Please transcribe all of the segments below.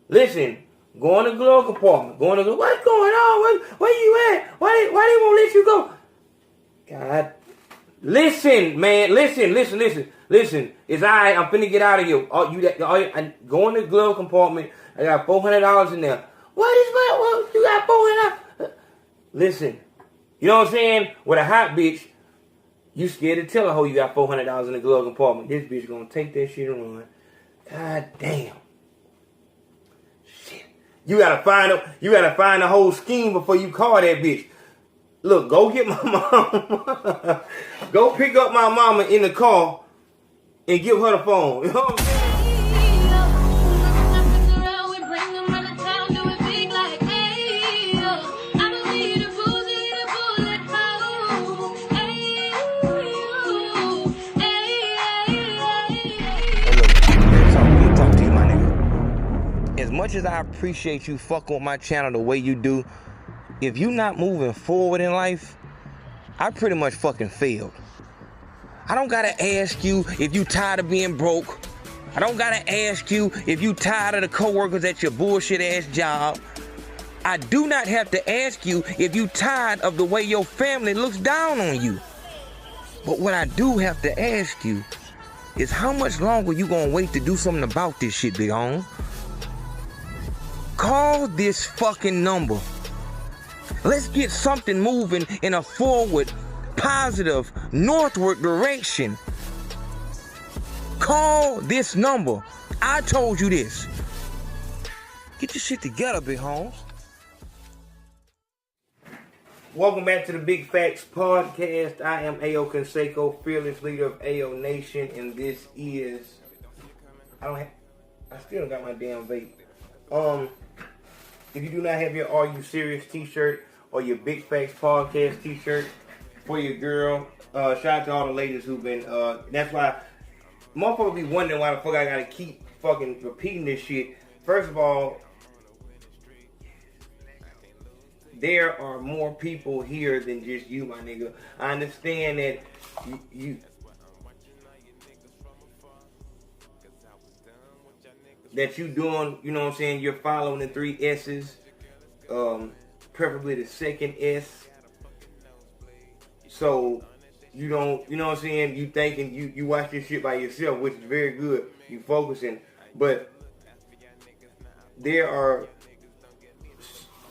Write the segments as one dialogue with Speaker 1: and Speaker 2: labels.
Speaker 1: Listen, go in the glove compartment. Go in the glove. What's going on? Where you at? Why they won't let you go? God. Listen, man. Listen. It's alright. I'm finna get out of here. Go in the glove compartment. I got $400 in there. What you got $400? Listen. You know what I'm saying? With a hot bitch, you scared to tell a hoe you got $400 in the glove compartment. This bitch gonna take that shit and run. God damn. Shit. You gotta find the whole scheme before you call that bitch. Look, go get my mom. Go pick up my mama in the car and give her the phone. You know what I'm saying? Talk to you, my nigga. As much as I appreciate you fucking with my channel the way you do, if you not moving forward in life, I pretty much fucking failed. I don't gotta ask you if you tired of being broke. I don't gotta ask you if you tired of the coworkers at your bullshit ass job. I do not have to ask you if you tired of the way your family looks down on you. But what I do have to ask you is how much longer you gonna wait to do something about this shit, big home? Call this fucking number. Let's get something moving in a forward, positive, northward direction. Call this number. I told you this. Get your shit together, big homes. Welcome back to the Big Facts Podcast. I am Ayo Canseco, fearless leader of Ayo Nation, and this is I still don't got my damn vape. If you do not have your Are You Serious t-shirt or your Big Facts Podcast t-shirt for your girl, shout out to all the ladies who've been, that's why, motherfuckers be wondering why the fuck I gotta keep fucking repeating this shit. First of all, there are more people here than just you, my nigga. I understand that you doing, you know what I'm saying, you're following the 3 S's, preferably the second S. So you don't, you know what I'm saying, you thinking you watch this shit by yourself, which is very good. You focusing, but there are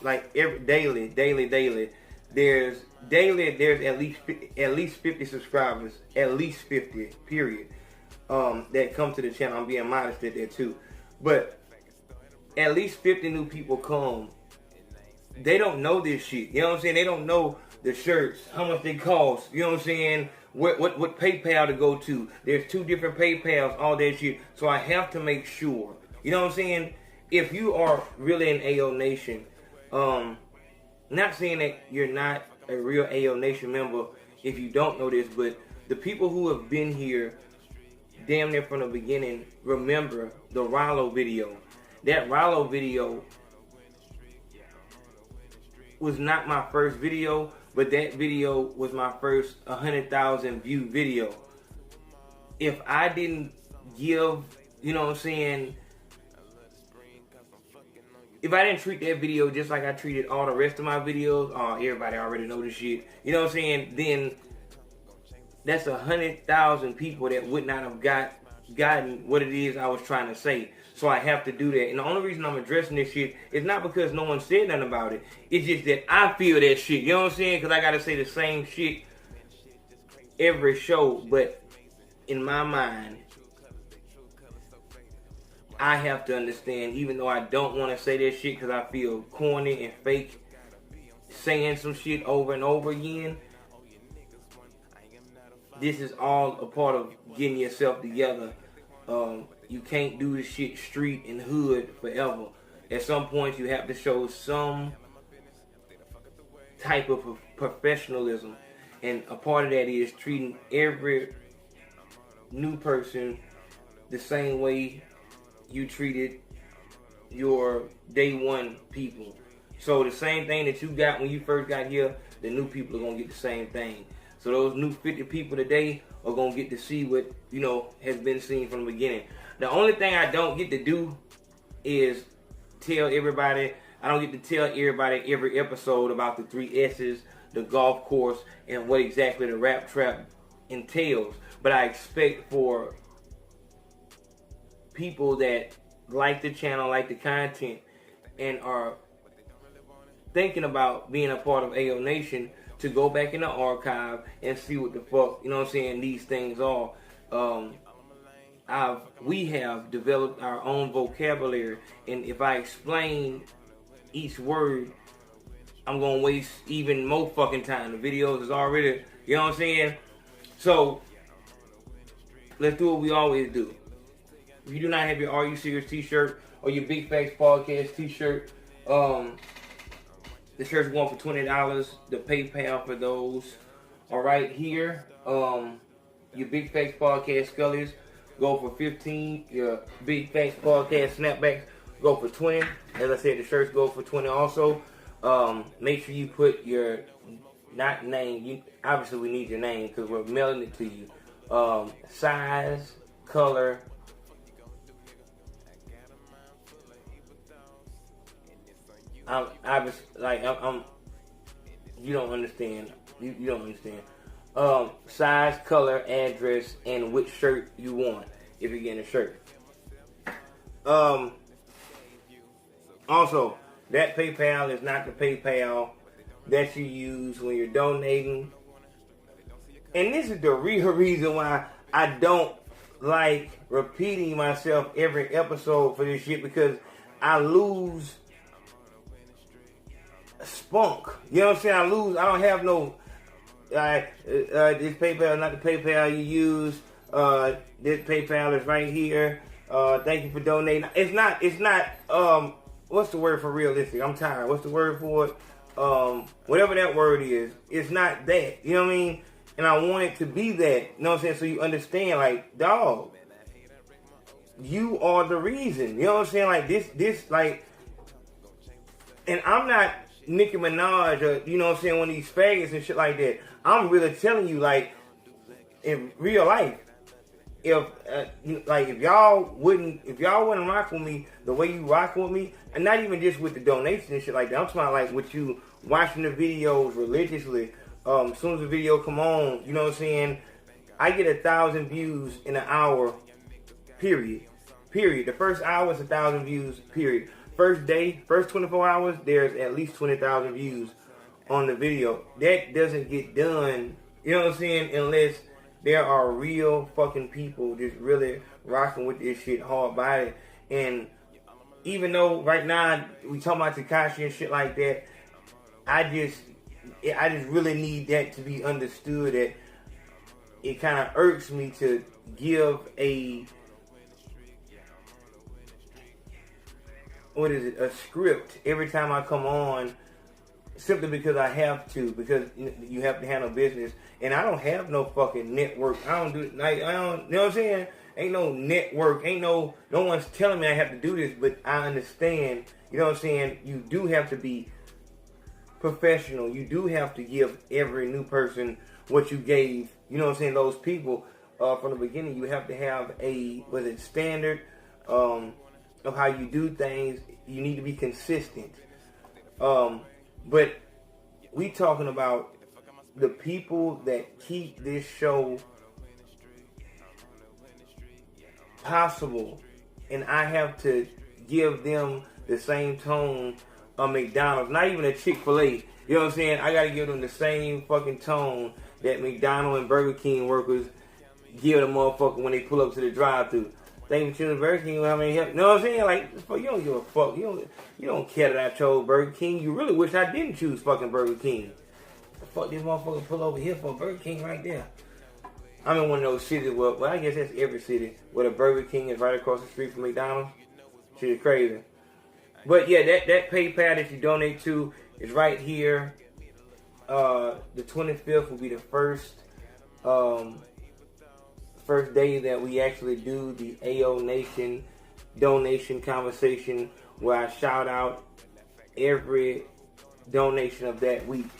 Speaker 1: like daily. There's at least 50 subscribers, at least 50, period. That come to the channel. I'm being modest at that too. But at least 50 new people come. They don't know this shit. You know what I'm saying? They don't know the shirts, how much they cost. You know what I'm saying? What PayPal to go to. There's 2 different PayPals, all that shit. So I have to make sure. You know what I'm saying? If you are really an Ayo Nation, not saying that you're not a real Ayo Nation member if you don't know this, but the people who have been here damn near from the beginning remember the Rollo video. That Rollo video was not my first video, but that video was my first 100,000 view video. If I didn't give, you know what I'm saying, if I didn't treat that video just like I treated all the rest of my videos, everybody already know this shit, you know what I'm saying, then that's 100,000 people that would not have gotten what it is I was trying to say. So I have to do that. And the only reason I'm addressing this shit is not because no one said nothing about it. It's just that I feel that shit. You know what I'm saying? Because I got to say the same shit every show. But in my mind, I have to understand, even though I don't want to say that shit because I feel corny and fake, saying some shit over and over again, this is all a part of getting yourself together. You can't do this shit street and hood forever. At some point, you have to show some type of professionalism. And a part of that is treating every new person the same way you treated your day one people. So the same thing that you got when you first got here, the new people are going to get the same thing. So those new 50 people today are going to get to see what, you know, has been seen from the beginning. The only thing I don't get to do is tell everybody. I don't get to tell everybody every episode about the 3 S's, the golf course, and what exactly the rap trap entails. But I expect for people that like the channel, like the content, and are thinking about being a part of AO Nation to go back in the archive and see what the fuck, you know what I'm saying, these things are. We have developed our own vocabulary, and if I explain each word, I'm gonna waste even more fucking time. The videos is already, you know what I'm saying? So let's do what we always do. If you do not have your Are You Serious t-shirt or your Big Facts Podcast t-shirt, the shirt's going for $20. The PayPal for those are right here. Your Big Facts Podcast Scullies go for $15. Your Big Facts Podcast Snapbacks go for $20. As I said, the shirts go for $20 also. Make sure you put your, not name, obviously we need your name because we're mailing it to you. Size, color, I'm you don't understand. You don't understand. Size, color, address, and which shirt you want if you're getting a shirt. Also, that PayPal is not the PayPal that you use when you're donating. And this is the real reason why I don't like repeating myself every episode for this shit, because I lose spunk. You know what I'm saying? I don't have no this PayPal, not the PayPal you use. This PayPal is right here. Thank you for donating. It's not what's the word for realistic? I'm tired. What's the word for it? Whatever that word is, it's not that. You know what I mean? And I want it to be that. You know what I'm saying? So you understand, like, dog, you are the reason. You know what I'm saying? Like this like, and I'm not Nicki Minaj or, you know what I'm saying, one of these faggots and shit like that. I'm really telling you, like, in real life, if y'all wouldn't rock with me the way you rock with me, and not even just with the donations and shit like that, I'm talking about like with you watching the videos religiously. As soon as the video come on, you know what I'm saying, I get 1,000 views in an hour, period. The first hour is 1,000 views, period. First day, first 24 hours, there's at least 20,000 views on the video. That doesn't get done, you know what I'm saying, unless there are real fucking people just really rocking with this shit hard body. And even though right now we talking about Tekashi and shit like that, I just really need that to be understood, that it kind of irks me to give a script every time I come on, simply because I have to, because you have to handle business, and I don't have no fucking network. I don't, you know what I'm saying? Ain't no network, no one's telling me I have to do this, but I understand, you know what I'm saying? You do have to be professional. You do have to give every new person what you gave, you know what I'm saying, those people from the beginning. You have to have a standard of how you do things. You need to be consistent. But we talking about the people that keep this show possible, and I have to give them the same tone of McDonald's, not even a Chick-fil-A. You know what I'm saying? I gotta give them the same fucking tone that McDonald's and Burger King workers give the motherfucker when they pull up to the drive-thru. Thank you for choosing Burger King. How many help? You know what I'm saying? Like, you don't give a fuck. You don't care that I chose Burger King. You really wish I didn't choose fucking Burger King. The fuck this motherfucker pull over here for Burger King right there? I'm in one of those cities where, well, I guess that's every city where the Burger King is right across the street from McDonald's. Shit is crazy. But yeah, that PayPal that you donate to is right here. The 25th will be the first day that we actually do the AO Nation donation conversation, where I shout out every donation of that week.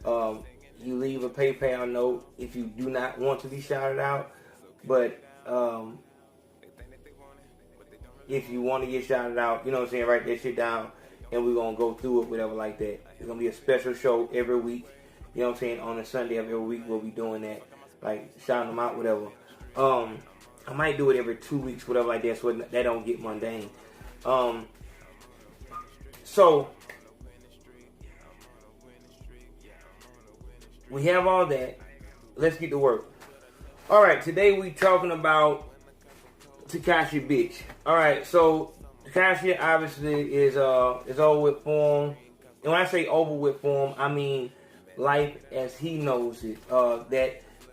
Speaker 1: You leave a PayPal note if you do not want to be shouted out, but if you want to get shouted out, you know what I'm saying, write that shit down, and we're going to go through it, whatever like that. It's going to be a special show every week, you know what I'm saying, on a Sunday of every week we'll be doing that, like shouting them out, whatever. I might do it every 2 weeks, whatever like that, so that don't get mundane. So, we have all that. Let's get to work. Alright, today we talking about Tekashi bitch. Alright, so Tekashi obviously is over with for him. And when I say over with for him, I mean life as he knows it.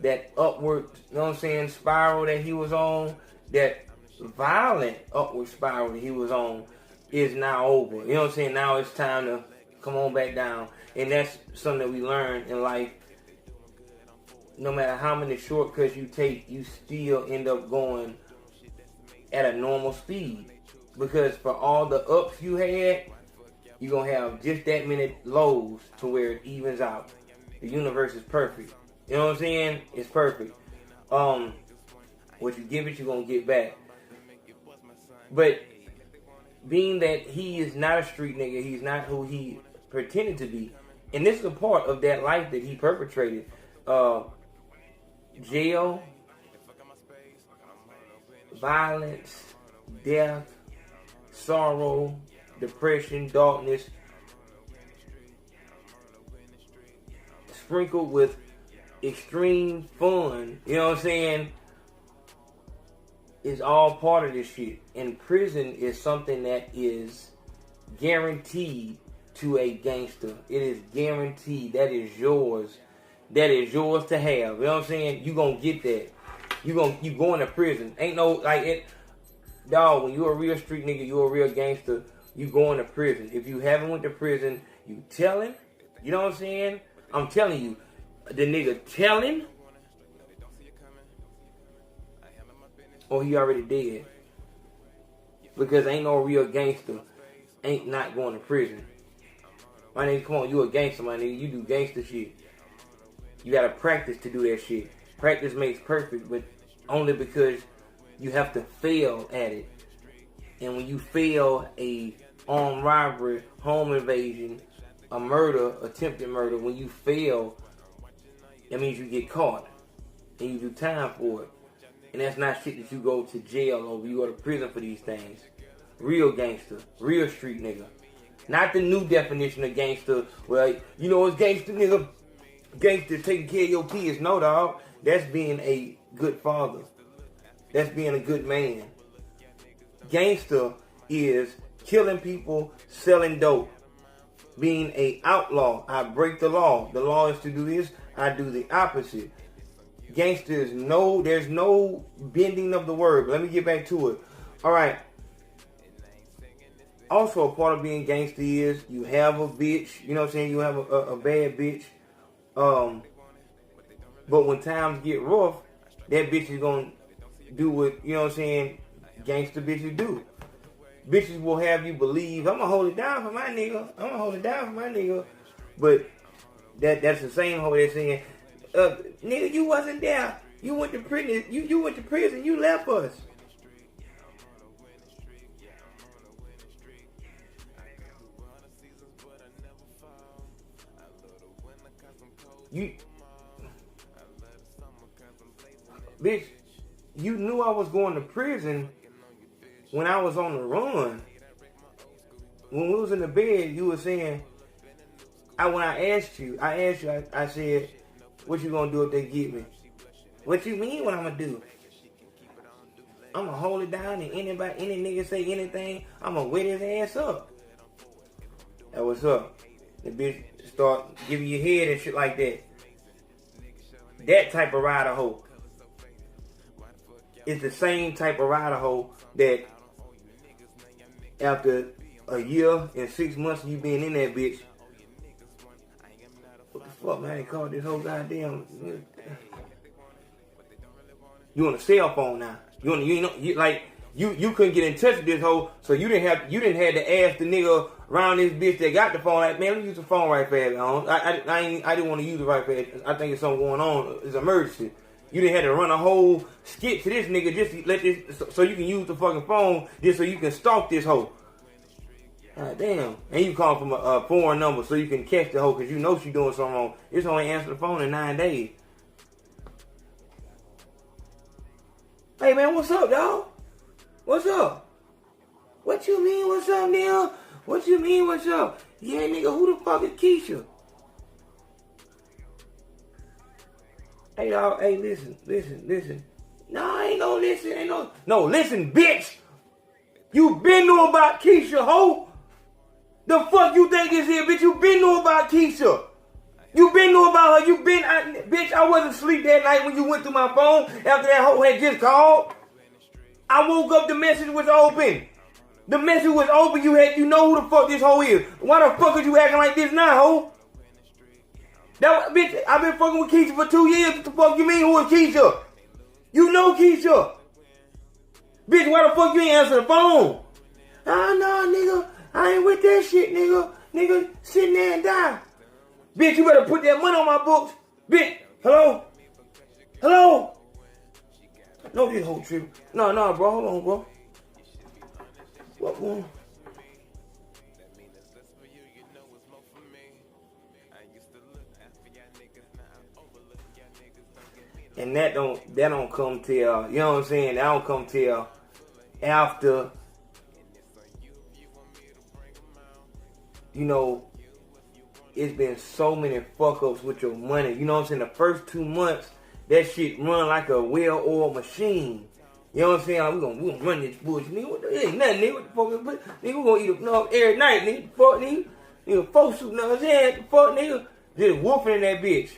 Speaker 1: That upward, you know what I'm saying, spiral that he was on, that violent upward spiral that he was on is now over. You know what I'm saying? Now it's time to come on back down. And that's something that we learn in life. No matter how many shortcuts you take, you still end up going at a normal speed. Because for all the ups you had, you're going to have just that many lows to where it evens out. The universe is perfect. You know what I'm saying? It's perfect. What you give it, you're going to get back. But being that he is not a street nigga, he's not who he pretended to be. And this is a part of that life that he perpetrated. Jail, violence, death, sorrow, depression, darkness, sprinkled with extreme fun, you know what I'm saying, is all part of this shit. And prison is something that is guaranteed to a gangster. It is guaranteed. That is yours. That is yours to have. You know what I'm saying? You gonna get that. You going to prison. Ain't no, like, it, dog, when you a real street nigga, you a real gangster, you going to prison. If you haven't went to prison, you telling. You know what I'm saying? I'm telling you. The nigga telling, or he already dead. Because ain't no real gangster ain't not going to prison. My nigga, come on, you a gangster, my nigga. You do gangster shit. You gotta practice to do that shit. Practice makes perfect, but only because you have to fail at it. And when you fail a armed robbery, home invasion, a murder, attempted murder, when you fail, that means you get caught and you do time for it. And that's not shit that you go to jail over. You go to prison for these things. Real gangster. Real street nigga. Not the new definition of gangster. Well, you know it's gangster nigga. Gangster taking care of your kids. No, dog. That's being a good father. That's being a good man. Gangster is killing people, selling dope. Being a outlaw. I break the law. The law is to do this. I do the opposite. Gangster is there's no bending of the word. But let me get back to it. Alright. Also, a part of being gangster is you have a bitch. You know what I'm saying? You have a bad bitch. But when times get rough, that bitch is going to do what, you know what I'm saying, gangster bitches do. Bitches will have you believe, I'm going to hold it down for my nigga. I'm going to hold it down for my nigga. But that's the same hoe that's saying, nigga, you wasn't there. You went to prison. You went to prison. You left us. Bitch, you knew I was going to prison when I was on the run. When we was in the bed, you were saying, when I asked you, I said, what you gonna do if they get me? What you mean what I'm gonna do? I'm gonna hold it down and any nigga say anything, I'm gonna wet his ass up. That what's up. The bitch start giving you head and shit like that. That type of rider hoe is the same type of rider hoe that after a year and 6 months of you being in that bitch, what the fuck, man? They called this whole goddamn. You on a cell phone now. You couldn't get in touch with this hoe, so you didn't have to ask the nigga around this bitch that got the phone. Like, man, let me use the phone right fast. I didn't want to use it right fast. I think it's something going on. It's an emergency. You didn't have to run a whole skit to this nigga just to let this, so you can use the fucking phone just so you can stalk this hoe. God damn. And you call from a foreign number so you can catch the hoe because you know she doing something wrong. This hoe ain't answer the phone in 9 days. Hey man, what's up, dog? What's up? What you mean, what's up, nigga? What you mean, what's up? Yeah, nigga, who the fuck is Keisha? Hey, dog, hey, listen. No, I ain't gonna listen, No, listen, bitch! You been know about Keisha, ho? The fuck you think this here, bitch? You been know about Keisha. You been know about her. Bitch, I wasn't asleep that night when you went through my phone after that hoe had just called. I woke up, the message was open. The message was open, you know who the fuck this hoe is. Why the fuck are you acting like this now, ho? Bitch, I've been fucking with Keisha for 2 years. What the fuck you mean, who is Keisha? You know Keisha. Bitch, why the fuck you ain't answer the phone? Nah, nigga. I ain't with that shit, nigga. Nigga, sit there and die. Bitch, you better put that money on my books. Bitch, hello? No, this whole trip. No, bro. Hold on, bro. What one? And that don't come till, you know what I'm saying? That don't come till after, you know, it's been so many fuck-ups with your money. You know what I'm saying? The first 2 months, that shit run like a well-oiled machine. You know what I'm saying? Like, we gonna run this bullshit. Nigga, it ain't nothing, nigga. What the fuck? Nigga, we gonna eat up every night, nigga. Fuck, nigga. Nigga, folks shooting, know what I'm saying? Fuck, nigga. Just whooping in that bitch.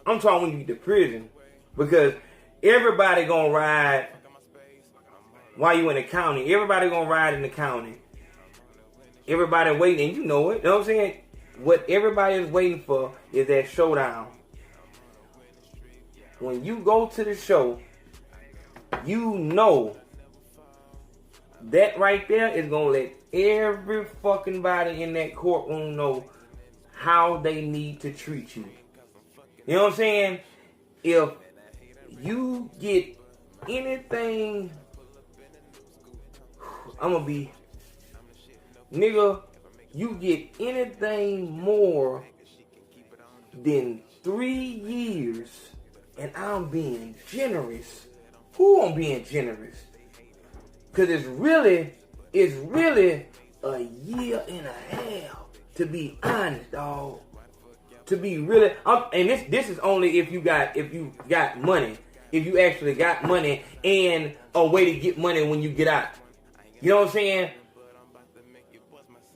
Speaker 1: I'm talking when you get to prison. Because everybody gonna ride while you in the county. Everybody gonna ride in the county. Everybody waiting, and you know it. You know what I'm saying? What everybody is waiting for is that showdown. When you go to the show, you know that right there is gonna let every fucking body in that courtroom know how they need to treat you. You know what I'm saying? If you get anything, nigga, you get anything more than 3 years, and I'm being generous. Who I'm being generous? Cause it's really a year and a half, to be honest, dog. To be really, and this is only if you got money. If you actually got money and a way to get money when you get out. You know what I'm saying?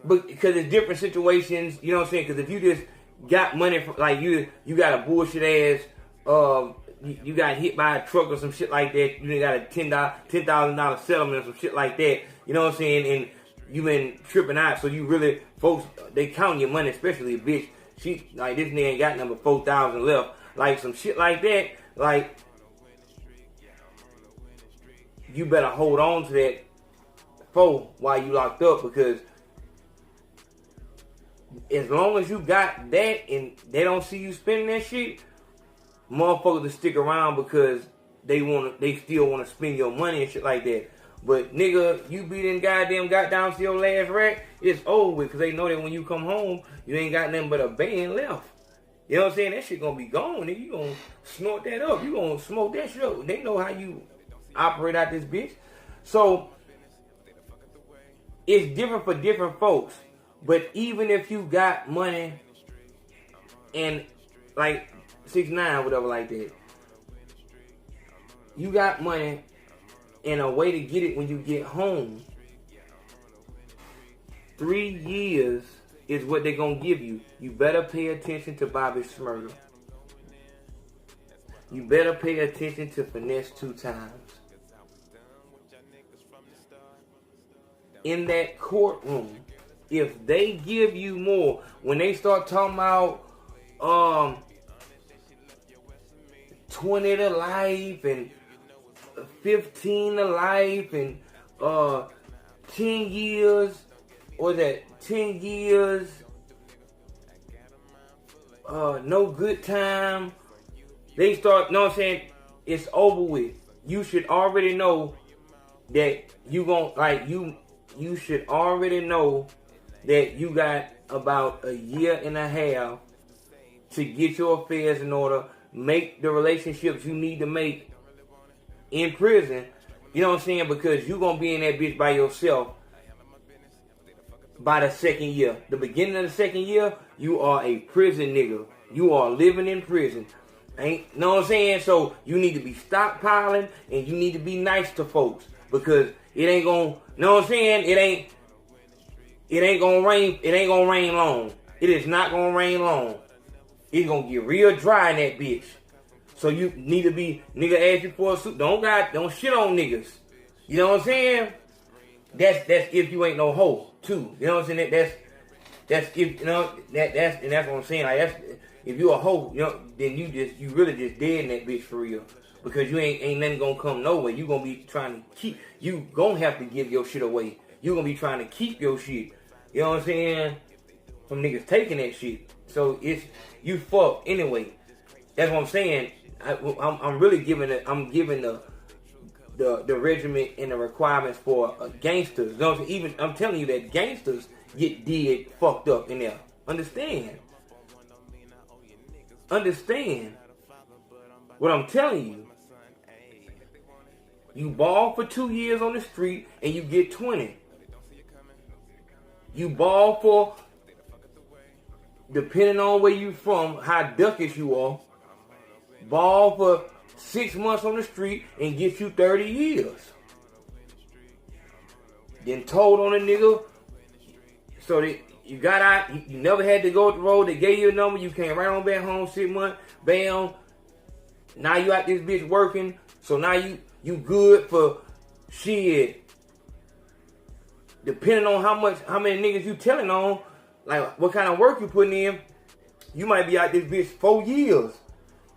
Speaker 1: But because it's different situations, you know what I'm saying? Because if you just got money from, like you got a bullshit ass, you got hit by a truck or some shit like that. You got a $10,000 settlement or some shit like that. You know what I'm saying? And you been tripping out, so you really, folks, they count your money, especially a bitch. She, like, this nigga ain't got number 4,000 left. Like, some shit like that, like, you better hold on to that phone while you locked up, because as long as you got that and they don't see you spending that shit, motherfuckers will stick around because they still want to spend your money and shit like that. But nigga, you be in got down to your last rack, it's over with, because they know that when you come home, you ain't got nothing but a band left. You know what I'm saying? That shit gonna be gone, nigga. You gonna snort that up. You gonna smoke that shit up. They know how you operate out this bitch. So, it's different for different folks. But even if you got money and like 69, whatever like that, you got money and a way to get it when you get home, 3 years is what they're going to give you. You better pay attention to Bobby Smurder. You better pay attention to Finesse 2 Times. In that courtroom, if they give you more, when they start talking about 20 to life and 15 to life and 10 years, or that 10 years, no good time, they start, you know what I'm saying, it's over with. You should already know that you gon' like you should already know that you got about a year and a half to get your affairs in order, make the relationships you need to make in prison. You know what I'm saying? Because you gonna be in that bitch by yourself by the second year. The beginning of the second year, you are a prison nigga. You are living in prison. Ain't know what I'm saying? So you need to be stockpiling and you need to be nice to folks because it ain't gonna, know what I'm saying? It ain't gonna rain long. It is not gonna rain long. It's gonna get real dry in that bitch. So you need to be, nigga ask you for a suit. Don't shit on niggas. You know what I'm saying? That's if you ain't no hoe too. You know what I'm saying? That's if, you know, that's what I'm saying. Like, that's, if you a hoe, you know, then you really just dead in that bitch for real. Because you ain't nothing gonna come nowhere. You gonna be trying to keep, you gonna have to give your shit away. You gonna be trying to keep your shit. You know what I'm saying? Some niggas taking that shit. So it's, you fuck anyway. That's what I'm saying. I'm really giving it, I'm giving the regiment and the requirements for gangsters. You know what I'm saying? Even, I'm telling you that gangsters get fucked up in there. Understand what I'm telling you. You ball for 2 years on the street and you get 20. You ball for, depending on where you from, how duckish you are, ball for 6 months on the street and get you 30 years. Then told on a nigga, so that you got out, you never had to go up the road, they gave you a number, you came right on back home, 6 months, bam. Now you out this bitch working, so now you good for shit. Depending on how many niggas you telling on, like what kind of work you putting in, you might be out this bitch 4 years.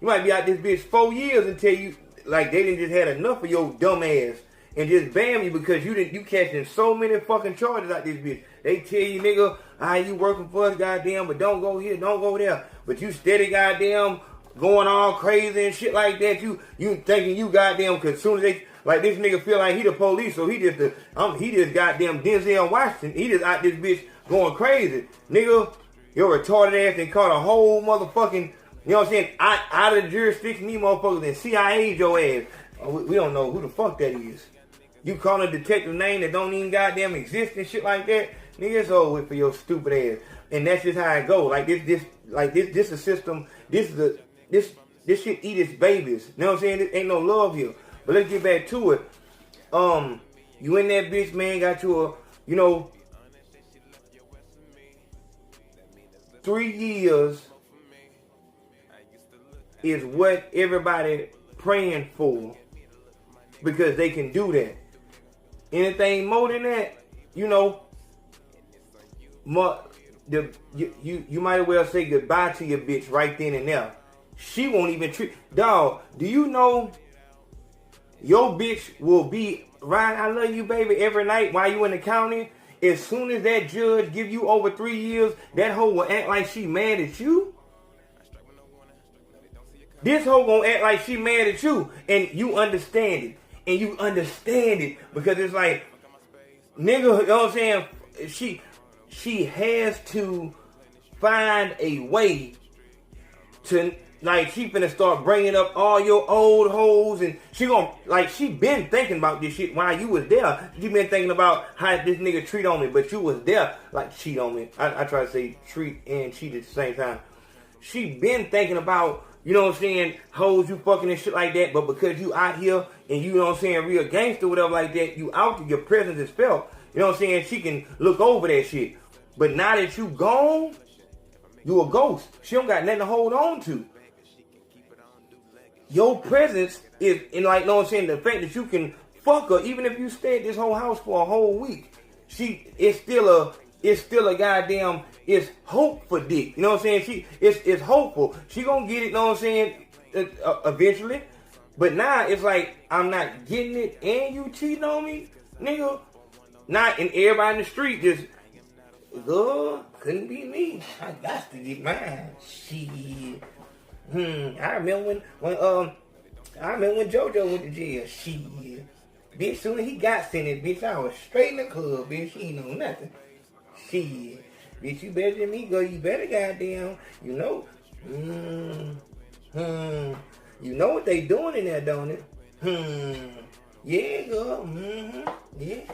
Speaker 1: You might be out this bitch 4 years until you, like, they done just had enough of your dumb ass and just bam you because you catching so many fucking charges out this bitch. They tell you, nigga, you working for us, goddamn, but don't go here, don't go there. But you steady, goddamn, going all crazy and shit like that. You thinking you goddamn, cause soon as they, like, this nigga feel like he the police, so he just goddamn Denzel Washington. He just out this bitch going crazy. Nigga, your retarded ass and caught a whole motherfucking, you know what I'm saying, out of the jurisdiction, these motherfuckers and CIA'd your ass. We don't know who the fuck that is. You call a detective name that don't even goddamn exist and shit like that. Nigga, it's over with for your stupid ass. And that's just how it go. Like this a system, this shit eat its babies. You know what I'm saying? There ain't no love here. But let's get back to it. You in that bitch, man, got you a, 3 years is what everybody praying for because they can do that. Anything more than that, you might as well say goodbye to your bitch right then and there. She won't even treat, dog. Do you know your bitch will be right? I love you, baby, every night while you in the county. As soon as that judge give you over 3 years, that hoe will act like she mad at you. This hoe gonna act like she mad at you, and you understand it. And you understand it because it's like, nigga, you know what I'm saying? She has to find a way to, like, she finna start bringing up all your old hoes, and she gonna, like, she been thinking about this shit while you was there. She been thinking about how this nigga treat on me, but you was there, like, cheat on me. I try to say treat and cheat at the same time. She been thinking about, you know what I'm saying, hoes you fucking and shit like that, but because you out here and you know what I'm saying, real gangster, whatever like that, you out there, your presence is felt. You know what I'm saying? She can look over that shit. But now that you gone, you a ghost. She don't got nothing to hold on to. Your presence is, and like, you know what I'm saying, the fact that you can fuck her, even if you stay at this whole house for a whole week, it's still a goddamn, it's hope for dick. You know what I'm saying? It's hopeful. She gonna get it, you know what I'm saying, eventually. But now it's like, I'm not getting it and you cheating on me, nigga. Not, and everybody in the street just, couldn't be me. I got to get mine. Shit. I remember when JoJo went to jail. Shit. Bitch, soon as he got sentenced, bitch, I was straight in the club, bitch. She ain't know nothing. Shit. Bitch, you better than me, girl. You better goddamn, you know. You know what they doing in there, don't it? Yeah, girl. Yeah.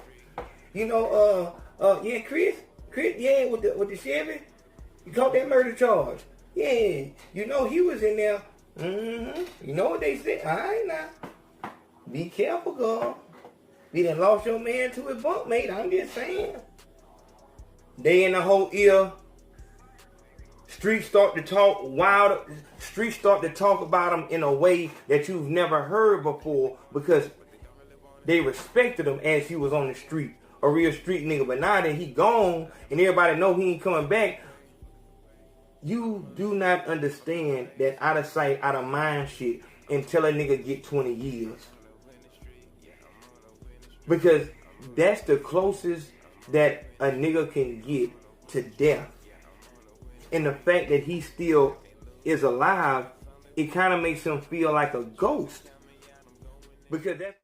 Speaker 1: You know, yeah, Chris, yeah, with the Chevy. You caught that murder charge. Yeah. You know he was in there. You know what they said? Alright now. Be careful, girl. You done lost your man to his bunk, mate. I'm just saying. They in the whole ear. Streets start to talk wild. Streets start to talk about him in a way that you've never heard before because they respected him as he was on the street. A real street nigga. But now that he gone and everybody know he ain't coming back, you do not understand that out of sight, out of mind shit until a nigga get 20 years. Because that's the closest that a nigga can get to death. And the fact that he still is alive, it kind of makes him feel like a ghost. Because that's